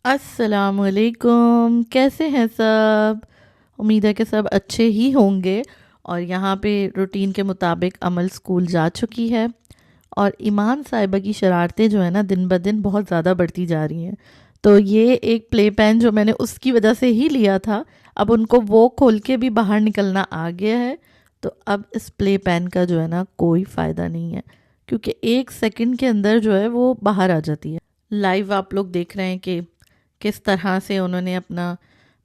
अस्सलामुअलैकुम, कैसे हैं सब। उम्मीद है कि सब अच्छे ही होंगे। और यहाँ पे रूटीन के मुताबिक अमल स्कूल जा चुकी है और ईमान साहिबा की शरारतें जो है ना दिन ब दिन बहुत ज़्यादा बढ़ती जा रही हैं। तो ये एक प्ले पेन जो मैंने उसकी वजह से ही लिया था, अब उनको वो खोल के भी बाहर निकलना आ गया है। तो अब इस प्ले पेन का जो है ना कोई फ़ायदा नहीं है, क्योंकि 1 सेकंड के अंदर जो है वो बाहर आ जाती है। लाइव आप लोग देख रहे हैं कि किस तरह से उन्होंने अपना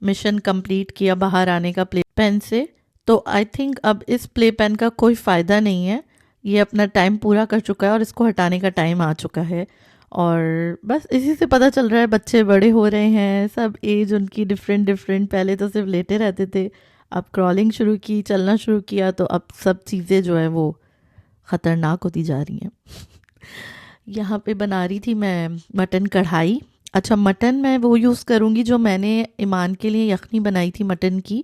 मिशन कंप्लीट किया बाहर आने का प्ले पेन से। तो आई थिंक अब इस प्ले पेन का कोई फ़ायदा नहीं है, ये अपना टाइम पूरा कर चुका है और इसको हटाने का टाइम आ चुका है। और बस इसी से पता चल रहा है बच्चे बड़े हो रहे हैं, सब एज उनकी डिफरेंट डिफरेंट। पहले तो सिर्फ लेटे रहते थे, अब क्रॉलिंग शुरू की, चलना शुरू किया, तो अब सब चीज़ें जो है वो ख़तरनाक होती जा रही हैं। यहाँ पे बना रही थी मैं मटन कढ़ाई। अच्छा, मटन मैं वो यूज़ करूँगी जो मैंने ईमान के लिए यखनी बनाई थी मटन की,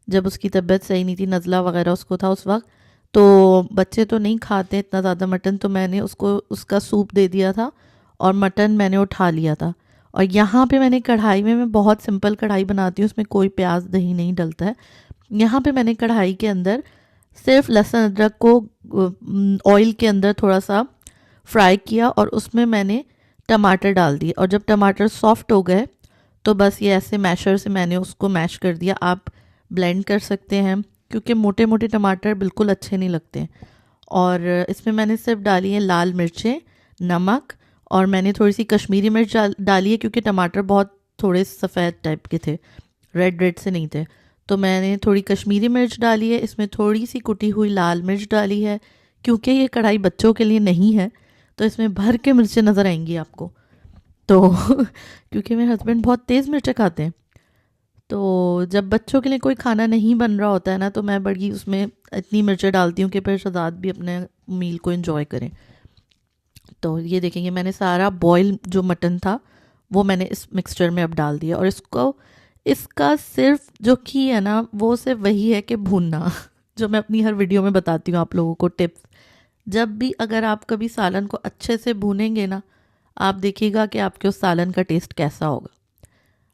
जब उसकी तबीयत सही नहीं थी, नज़ला वगैरह उसको था उस वक्त। तो बच्चे तो नहीं खाते इतना ज़्यादा मटन, तो मैंने उसको उसका सूप दे दिया था और मटन मैंने उठा लिया था। और यहाँ पे मैंने कढ़ाई में, मैं बहुत सिंपल कढ़ाई बनाती हूँ, उसमें कोई प्याज दही नहीं डलता है। यहाँ पे मैंने कढ़ाई के अंदर सिर्फ लहसुन अदरक को ऑयल के अंदर थोड़ा सा फ्राई किया और उसमें मैंने टमाटर डाल दिए। और जब टमाटर सॉफ्ट हो गए तो बस ये ऐसे मैशर से मैंने उसको मैश कर दिया। आप ब्लेंड कर सकते हैं, क्योंकि मोटे मोटे टमाटर बिल्कुल अच्छे नहीं लगते। और इसमें मैंने सिर्फ डाली है लाल मिर्चें, नमक, और मैंने थोड़ी सी कश्मीरी मिर्च डाली है, क्योंकि टमाटर बहुत थोड़े सफ़ेद टाइप के थे, रेड रेड से नहीं थे। तो मैंने थोड़ी कश्मीरी मिर्च डाली है, इसमें थोड़ी सी कुटी हुई लाल मिर्च डाली है, क्योंकि ये कढ़ाई बच्चों के लिए नहीं है, तो इसमें भर के मिर्चें नज़र आएंगी आपको। तो क्योंकि मेरे हस्बैंड बहुत तेज़ मिर्चें खाते हैं, तो जब बच्चों के लिए कोई खाना नहीं बन रहा होता है ना, तो मैं बड़ी उसमें इतनी मिर्चें डालती हूँ कि फिर शहजाद भी अपने मील को एंजॉय करें। तो ये देखेंगे मैंने सारा बॉयल जो मटन था वो मैंने इस मिक्सचर में अब डाल दिया। और इसका सिर्फ जो की है ना वो सिर्फ वही है कि भूनना जो मैं अपनी हर वीडियो में बताती हूँ आप लोगों को टिप्स। जब भी अगर आप कभी सालन को अच्छे से भूनेंगे ना, आप देखिएगा कि आपके उस सालन का टेस्ट कैसा होगा।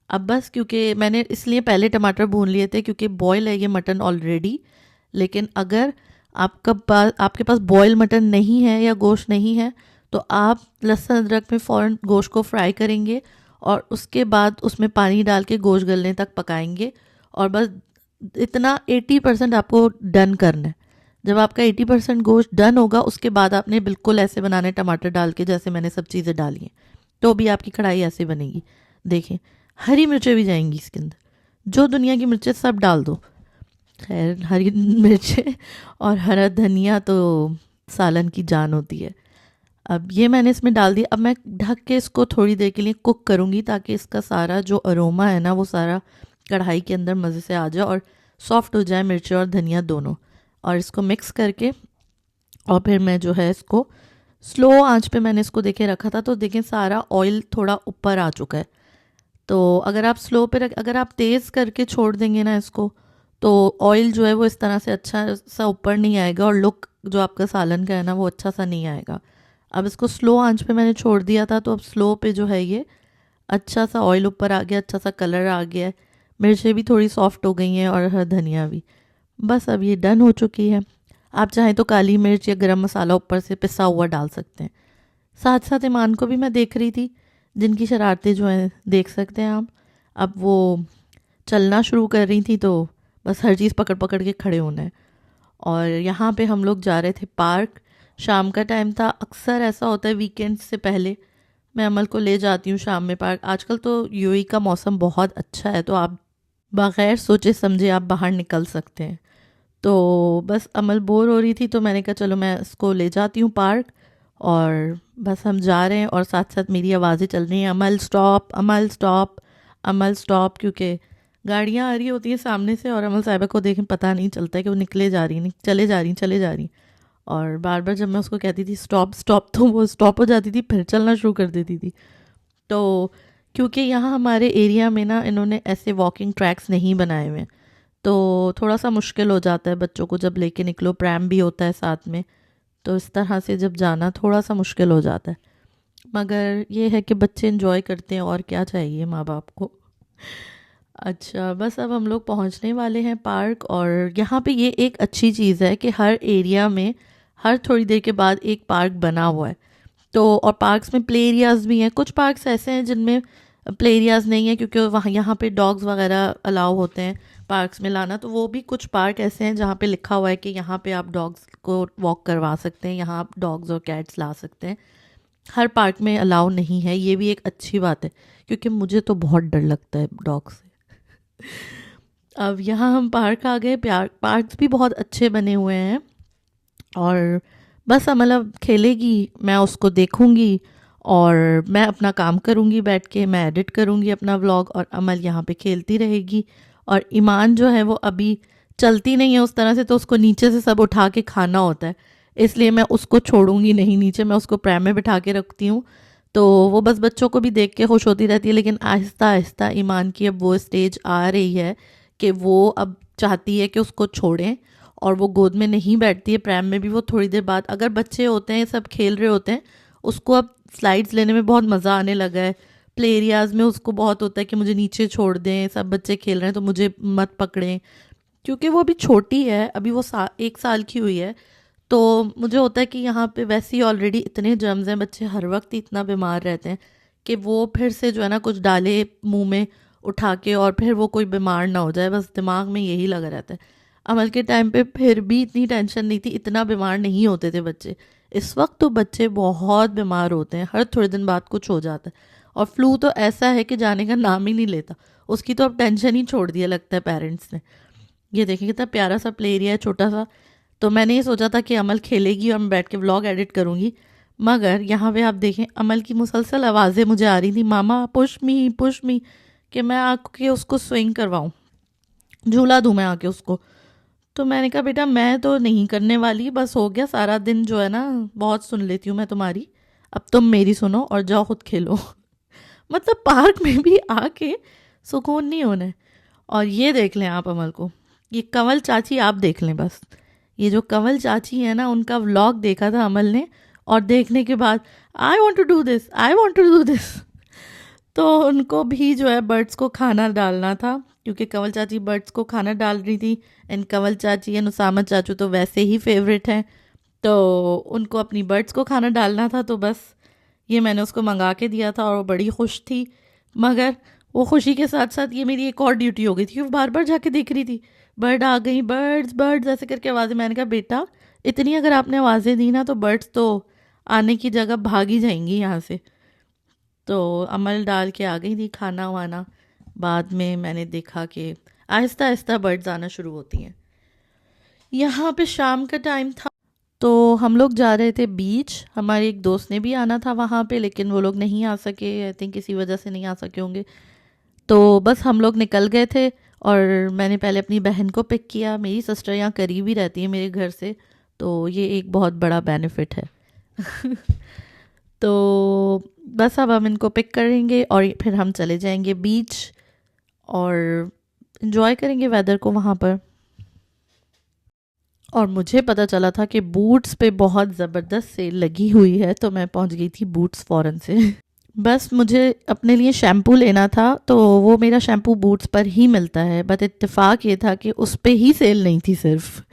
अब बस क्योंकि मैंने इसलिए पहले टमाटर भून लिए थे क्योंकि बॉयल है ये मटन ऑलरेडी। लेकिन अगर आपके पास बॉयल मटन नहीं है या गोश्त नहीं है, तो आप लहसुन अदरक में फ़ौरन गोश्त को फ्राई करेंगे और उसके बाद उसमें पानी डाल के गोश्त गलने तक पकाएंगे। और बस इतना 80% आपको डन करना है। जब आपका 80% गोश्त डन होगा, उसके बाद आपने बिल्कुल ऐसे बनाने टमाटर डाल के जैसे मैंने सब चीज़ें डाली हैं, तो भी आपकी कढ़ाई ऐसे बनेगी। देखें, हरी मिर्चें भी जाएंगी इसके अंदर, जो दुनिया की मिर्चें सब डाल दो। खैर, हरी मिर्चें और हरा धनिया तो सालन की जान होती है। अब ये मैंने इसमें डाल दिया। अब मैं ढक के इसको थोड़ी देर के लिए कुक करूँगी, ताकि इसका सारा जो अरोमा है ना वो सारा कढ़ाई के अंदर मज़े से आ जाए और सॉफ्ट हो जाए मिर्चें और धनिया दोनों। और इसको मिक्स करके और फिर मैं जो है इसको स्लो आंच पे मैंने इसको देखे रखा था, तो देखें सारा ऑयल थोड़ा ऊपर आ चुका है। तो अगर आप स्लो पे अगर आप तेज़ करके छोड़ देंगे ना इसको, तो ऑयल जो है वो इस तरह से अच्छा सा ऊपर नहीं आएगा और लुक जो आपका सालन का है ना वो अच्छा सा नहीं आएगा। अब इसको स्लो आंच पे मैंने छोड़ दिया था, तो अब स्लो पे जो है ये अच्छा सा ऑयल ऊपर आ गया, अच्छा सा कलर आ गया है, मिर्चें भी थोड़ी सॉफ्ट हो गई हैं और हर धनिया भी। बस अब ये डन हो चुकी है। आप चाहें तो काली मिर्च या गरम मसाला ऊपर से पिसा हुआ डाल सकते हैं। साथ साथ ईमान को भी मैं देख रही थी, जिनकी शरारतें जो हैं देख सकते हैं आप। अब वो चलना शुरू कर रही थी, तो बस हर चीज़ पकड़ पकड़ के खड़े होना है। और यहाँ पे हम लोग जा रहे थे पार्क, शाम का टाइम था। अक्सर ऐसा होता है वीकेंड से पहले मैं अमल को ले जाती हूँ शाम में पार्क। आजकल तो यूएई का मौसम बहुत अच्छा है, तो आप बग़ैर सोचे समझे आप बाहर निकल सकते हैं। तो बस अमल बोर हो रही थी, तो मैंने कहा चलो मैं इसको ले जाती हूँ पार्क। और बस हम जा रहे हैं और साथ साथ मेरी आवाज़ें चल रही हैं, अमल स्टॉप, अमल स्टॉप, अमल स्टॉप, क्योंकि गाड़ियाँ आ रही होती हैं सामने से और अमल साहिबा को देखें पता नहीं चलता है कि वो निकले जा रही, चले जा रही, चले जा रही। और बार बार जब मैं उसको कहती थी स्टॉप स्टॉप, तो वो स्टॉप हो जाती थी, फिर चलना शुरू कर देती थी। तो क्योंकि यहाँ हमारे एरिया में ना इन्होंने ऐसे वॉकिंग ट्रैक्स नहीं बनाए हुए हैं, तो थोड़ा सा मुश्किल हो जाता है बच्चों को जब लेके निकलो, प्रैम भी होता है साथ में। तो इस तरह से जब जाना थोड़ा सा मुश्किल हो जाता है, मगर ये है कि बच्चे एंजॉय करते हैं और क्या चाहिए माँ बाप को। अच्छा, बस अब हम लोग पहुंचने वाले हैं पार्क। और यहाँ पे ये एक अच्छी चीज़ है कि हर एरिया में हर थोड़ी देर के बाद एक पार्क बना हुआ है। तो और पार्क्स में प्ले एरियाज़ भी हैं। कुछ पार्क्स ऐसे हैं जिनमें प्ले एरियाज़ नहीं है क्योंकि वहाँ यहाँ पे डॉग्स वगैरह अलाउ होते हैं पार्क्स में लाना। तो वो भी कुछ पार्क ऐसे हैं जहाँ पे लिखा हुआ है कि यहाँ पे आप डॉग्स को वॉक करवा सकते हैं, यहाँ आप डॉग्स और कैट्स ला सकते हैं। हर पार्क में अलाउ नहीं है, ये भी एक अच्छी बात है क्योंकि मुझे तो बहुत डर लगता है डॉग से। अब यहाँ हम पार्क आ गए। पार्क्स भी बहुत अच्छे बने हुए हैं और बस अमल अब खेलेगी, मैं उसको देखूंगी और मैं अपना काम करूंगी बैठ के, मैं एडिट करूंगी अपना व्लॉग और अमल यहाँ पे खेलती रहेगी। और ईमान जो है वो अभी चलती नहीं है उस तरह से, तो उसको नीचे से सब उठा के खाना होता है, इसलिए मैं उसको छोड़ूंगी नहीं नीचे, मैं उसको प्रैम में बिठा के रखती हूँ। तो वो बस बच्चों को भी देख के खुश होती रहती है। लेकिन आहिस्ता आहिस्ता ईमान की अब वो स्टेज आ रही है कि वो अब चाहती है कि उसको छोड़ें और वो गोद में नहीं बैठती है। प्रैम में भी वो थोड़ी देर बाद, अगर बच्चे होते हैं सब खेल रहे होते हैं, उसको अब स्लाइड्स लेने में बहुत मज़ा आने लगा है। प्ले एरियाज़ में उसको बहुत होता है कि मुझे नीचे छोड़ दें, सब बच्चे खेल रहे हैं तो मुझे मत पकड़ें, क्योंकि वो अभी छोटी है, अभी वो 1 साल की हुई है। तो मुझे होता है कि यहाँ पे वैसे ही ऑलरेडी इतने जर्म्स हैं, बच्चे हर वक्त ही इतना बीमार रहते हैं कि वो फिर से जो है ना कुछ डाले मुंह में उठा के और फिर वो कोई बीमार ना हो जाए, बस दिमाग में यही लगा रहता है। अमल के टाइम पे फिर भी इतनी टेंशन नहीं थी, इतना बीमार नहीं होते थे बच्चे। इस वक्त तो बच्चे बहुत बीमार होते हैं, हर थोड़े दिन बाद कुछ हो जाता है। और फ्लू तो ऐसा है कि जाने का नाम ही नहीं लेता, उसकी तो अब टेंशन ही छोड़ दिया लगता है पेरेंट्स ने। ये देखिए कितना प्यारा सा प्ले एरिया है, छोटा सा। तो मैंने ये सोचा था कि अमल खेलेगी और मैं बैठ के व्लॉग एडिट करूँगी, मगर यहाँ पे आप देखें अमल की मुसलसल आवाज़ें मुझे आ रही थी, मामा पुश मी, कि मैं आके उसको स्विंग करवाऊँ, झूला दूँ मैं आके उसको। तो मैंने कहा बेटा मैं तो नहीं करने वाली, बस हो गया, सारा दिन जो है ना बहुत सुन लेती हूँ मैं तुम्हारी, अब तुम मेरी सुनो और जाओ खुद खेलो। मतलब पार्क में भी आके सुकून नहीं होना है। और ये देख लें आप अमल को, ये कंवल चाची आप देख लें बस, ये जो कंवल चाची है ना उनका व्लॉग देखा था अमल ने, और देखने के बाद I want to do this, I want to do this. तो उनको भी जो है बर्ड्स को खाना डालना था, क्योंकि कंवल चाची बर्ड्स को खाना डाल रही थी। एंड कंवल चाची एंड उसामा चाचू तो वैसे ही फेवरेट हैं, तो उनको अपनी बर्ड्स को खाना डालना था। तो बस ये मैंने उसको मंगा के दिया था और वो बड़ी खुश थी। मगर वो खुशी के साथ साथ ये मेरी एक और ड्यूटी हो गई थी, वो बार बार जाके देख रही थी, बर्ड आ गई, बर्ड्स बर्ड्स ऐसे करके आवाज़ें। मैंने कहा बेटा इतनी अगर आपने आवाज़ें दी ना तो बर्ड्स तो आने की जगह भाग ही जाएंगी यहाँ से। तो अमल डाल के आ गई थी खाना वाना। बाद में मैंने देखा कि आहिस्ता आहिस्ता बर्ड्स आना शुरू होती हैं। यहाँ पे शाम का टाइम था तो हम लोग जा रहे थे बीच। हमारे एक दोस्त ने भी आना था वहाँ पे, लेकिन वो लोग नहीं आ सके, आई थिंक किसी वजह से नहीं आ सके होंगे। तो बस हम लोग निकल गए थे और मैंने पहले अपनी बहन को पिक किया। मेरी सिस्टर यहाँ करीब ही रहती है मेरे घर से, तो ये एक बहुत बड़ा बेनिफिट है। तो बस अब हम इनको पिक करेंगे और फिर हम चले जाएंगे बीच और इन्जॉय करेंगे वेदर को वहाँ पर। और मुझे पता चला था कि बूट्स पे बहुत ज़बरदस्त सेल लगी हुई है, तो मैं पहुँच गई थी बूट्स फ़ौरन से। बस मुझे अपने लिए शैम्पू लेना था, तो वो मेरा शैम्पू बूट्स पर ही मिलता है, बट इत्तेफाक ये था कि उस पे ही सेल नहीं थी सिर्फ।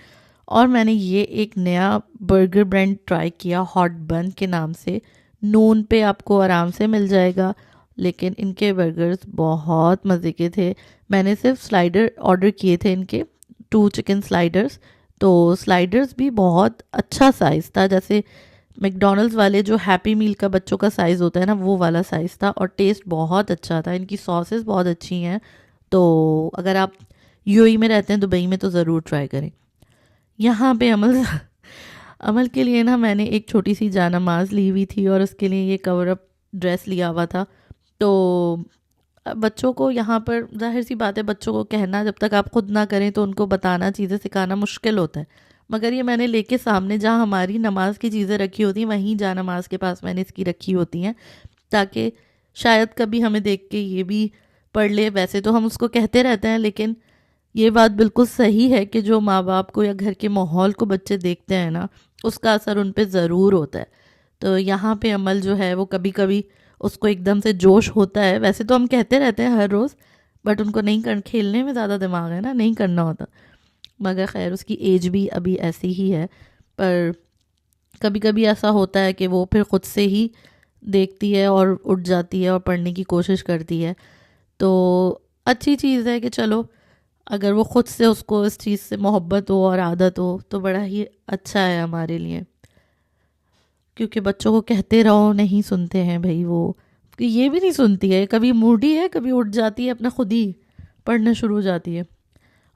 और मैंने ये एक नया बर्गर ब्रांड ट्राई किया हॉट बन के नाम से। नून पे आपको आराम से मिल जाएगा, लेकिन इनके बर्गर्स बहुत मज़े के थे। मैंने सिर्फ स्लाइडर ऑर्डर किए थे इनके, 2 चिकन स्लाइडर्स। तो स्लाइडर्स भी बहुत अच्छा साइज़ था, जैसे मैकडॉनल्ड्स वाले जो हैप्पी मील का बच्चों का साइज़ होता है ना, वो वाला साइज़ था। और टेस्ट बहुत अच्छा था, इनकी सॉसेस बहुत अच्छी हैं। तो अगर आप यूएई में रहते हैं, दुबई में, तो ज़रूर ट्राई करें। यहाँ पे अमल के लिए ना मैंने एक छोटी सी जानामाज़ ली हुई थी और उसके लिए ये कवर अप ड्रेस लिया हुआ था। तो बच्चों को यहाँ पर जाहिर सी बात है, बच्चों को कहना, जब तक आप खुद ना करें तो उनको बताना, चीज़ें सिखाना मुश्किल होता है। मगर ये मैंने लेके सामने जहाँ हमारी नमाज की चीज़ें रखी होती हैं, वहीं जा नमाज के पास मैंने इसकी रखी होती हैं, ताकि शायद कभी हमें देख के ये भी पढ़ ले। वैसे तो हम उसको कहते रहते हैं, लेकिन ये बात बिल्कुल सही है कि जो माँ बाप को या घर के माहौल को बच्चे देखते हैं ना, उसका असर उन पे ज़रूर होता है। तो यहाँ पे अमल जो है वो कभी कभी उसको एकदम से जोश होता है, वैसे तो हम कहते रहते हैं हर रोज़, बट उनको नहीं कर, खेलने में ज़्यादा दिमाग है ना, नहीं करना होता। मगर खैर उसकी एज भी अभी ऐसी ही है, पर कभी कभी ऐसा होता है कि वो फिर ख़ुद से ही देखती है और उठ जाती है और पढ़ने की कोशिश करती है। तो अच्छी चीज़ है कि चलो, अगर वो ख़ुद से, उसको इस चीज़ से मोहब्बत हो और आदत हो तो बड़ा ही अच्छा है हमारे लिए। क्योंकि बच्चों को कहते रहो नहीं सुनते हैं भाई वो, कि ये भी नहीं सुनती है, कभी मूडी है, कभी उठ जाती है, अपना खुद ही पढ़ना शुरू हो जाती है।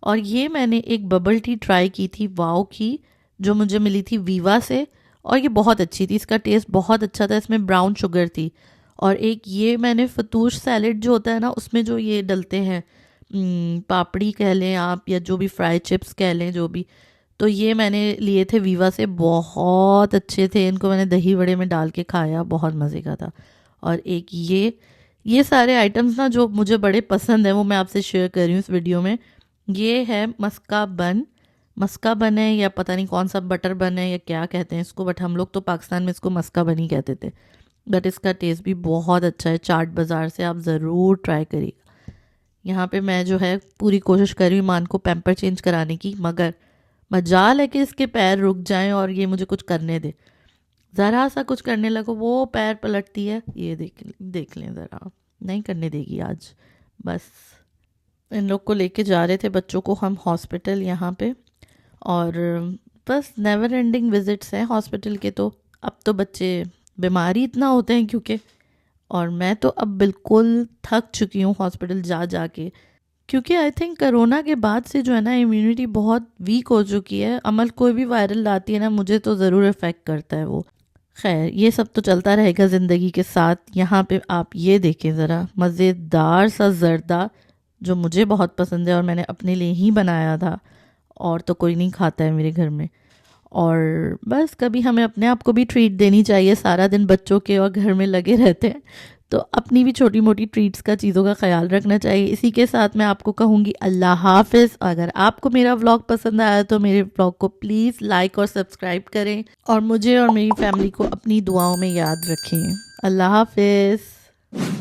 और ये मैंने एक बबल टी ट्राई की थी वाओ की, जो मुझे मिली थी वीवा से, और ये बहुत अच्छी थी, इसका टेस्ट बहुत अच्छा था, इसमें ब्राउन शुगर थी। और एक ये मैंने फतूश सैलेड जो होता है ना, उसमें जो ये डलते हैं, पापड़ी कह लें आप या जो भी फ्राई चिप्स कह लें, जो भी, तो ये मैंने लिए थे वीवा से, बहुत अच्छे थे। इनको मैंने दही बड़े में डाल के खाया, बहुत मज़े का था। और एक ये सारे आइटम्स ना जो मुझे बड़े पसंद हैं वो मैं आपसे शेयर कर रही हूँ इस वीडियो में। ये है मस्का बन, मस्का बन है या पता नहीं कौन सा बटर बन है या क्या कहते हैं इसको, बट हम लोग तो पाकिस्तान में इसको मस्का बन ही कहते थे। बट इसका टेस्ट भी बहुत अच्छा है, चाट बाज़ार से आप ज़रूर ट्राई करिएगा। यहाँ पे मैं जो है पूरी कोशिश कर रही हूँ ईमान को पैम्पर चेंज कराने की, मगर मजाल है कि इसके पैर रुक जाएं और ये मुझे कुछ करने दे। ज़रा सा कुछ करने लगो वो पैर पलटती है, ये देख लें ज़रा, नहीं करने देगी आज। बस इन लोग को लेके जा रहे थे बच्चों को हम हॉस्पिटल यहाँ पे, और बस नेवर एंडिंग विजिट्स हैं हॉस्पिटल के। तो अब तो बच्चे बीमारी इतना होते हैं क्योंकि, और मैं तो अब बिल्कुल थक चुकी हूँ हॉस्पिटल जा जा के, क्योंकि आई थिंक कोरोना के बाद से जो है ना इम्यूनिटी बहुत वीक हो चुकी है। अमल कोई भी वायरल लाती है ना, मुझे तो ज़रूर इफ़ेक्ट करता है वो। खैर ये सब तो चलता रहेगा ज़िंदगी के साथ। यहाँ पे आप ये देखें ज़रा, मज़ेदार सा जर्दा जो मुझे बहुत पसंद है और मैंने अपने लिए ही बनाया था, और तो कोई नहीं खाता है मेरे घर में। और बस कभी हमें अपने आप को भी ट्रीट देनी चाहिए, सारा दिन बच्चों के और घर में लगे रहते हैं, तो अपनी भी छोटी मोटी ट्रीट्स का, चीज़ों का ख्याल रखना चाहिए। इसी के साथ मैं आपको कहूँगी अल्लाह हाफिज़। अगर आपको मेरा व्लॉग पसंद आया तो मेरे व्लॉग को प्लीज़ लाइक और सब्सक्राइब करें, और मुझे और मेरी फैमिली को अपनी दुआओं में याद रखें। अल्लाह हाफिज़।